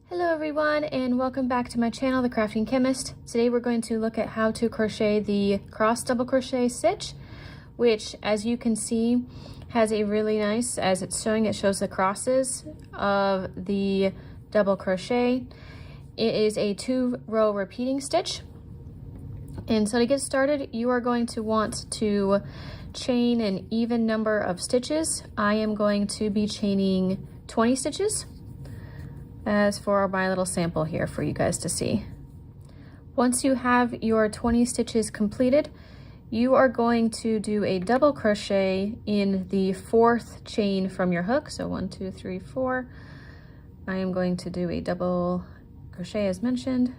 Hello everyone, and welcome back to my channel, The Crafting Chemist. Today we're going to look at how to crochet the cross double crochet stitch, which as you can see has a really nice, as it's showing, it shows the crosses of the double crochet. It is a 2-row repeating stitch. And so to get started, you are going to want to chain an even number of stitches. I am going to be chaining 20 stitches. As for my little sample here for you guys to see. Once you have your 20 stitches completed, you are going to do a double crochet in the 4th chain from your hook. So 1, 2, 3, 4. I am going to do a double crochet as mentioned.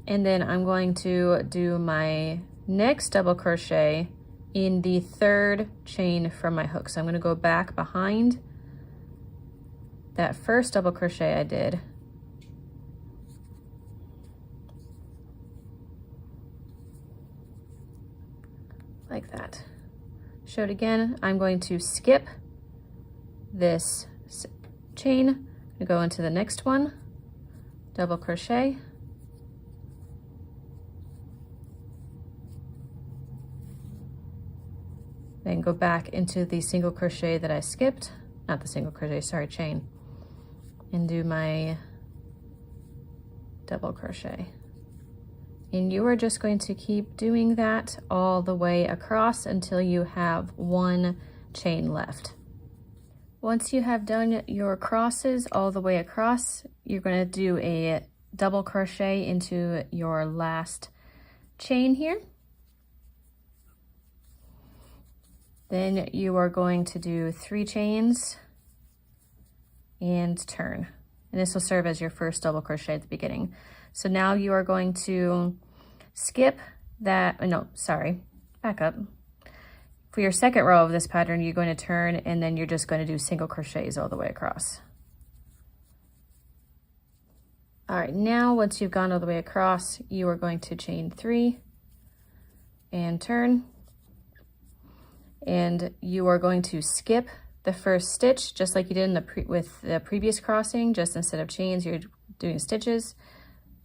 And then I'm going to do my next double crochet in the 3rd chain from my hook. So I'm going to go back behind that first double crochet I did. Like that. Show it again. I'm going to skip this chain. I'm going to go into the next one, double crochet. Then go back into the single crochet that I skipped, not the single crochet, sorry, chain, and do my double crochet. And you are just going to keep doing that all the way across until you have 1 chain left. Once you have done your crosses all the way across, you're going to do a double crochet into your last chain here. Then you are going to do 3 chains and turn. And this will serve as your first double crochet at the beginning. So now you are going to skip that, no, sorry, back up. For your 2nd row of this pattern, you're going to turn and then you're just going to do single crochets all the way across. All right, now once you've gone all the way across, you are going to chain 3 and turn. And you are going to skip the first stitch just like you did in with the previous crossing. Just instead of chains, you're doing stitches,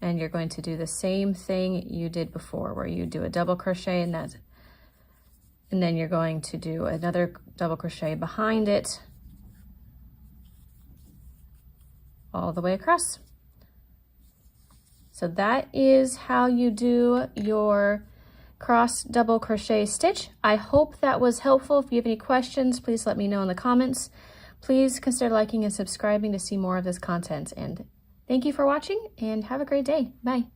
and you're going to do the same thing you did before, where you do a double crochet in that, and then you're going to do another double crochet behind it all the way across. So that is how you do your cross double crochet stitch. I hope that was helpful. If you have any questions, please let me know in the comments. Please consider liking and subscribing to see more of this content. And thank you for watching, and have a great day. Bye.